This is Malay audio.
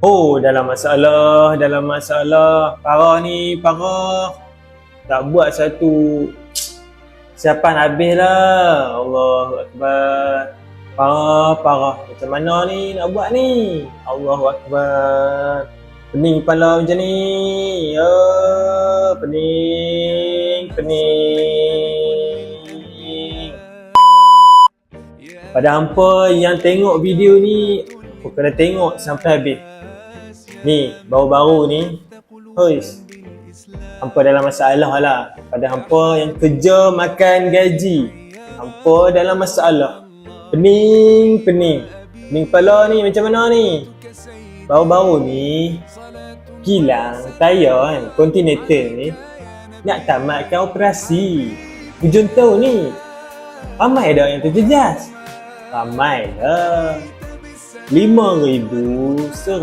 Oh, dalam masalah, dalam masalah. Parah ni, parah. Tak buat satu siapan habis lah. Allahu Akbar. Parah, parah. Macam mana ni nak buat ni? Allahu Akbar. Pening kepala macam ni. Ya, pening, pening. Pada hampa yang tengok video ni, aku kena tengok sampai habis. Ni, baru-baru ni, hois, hampa dalam masalah lah. Pada hampa yang kerja makan gaji, hampa dalam masalah. Pening, pening. Pening kepala ni macam mana ni? Baru-baru ni, kilang tayar kan, kontinator ni, nak tamatkan operasi. Hujung tahun ni, ramai dah yang terjejas. Ramai lah. 5,100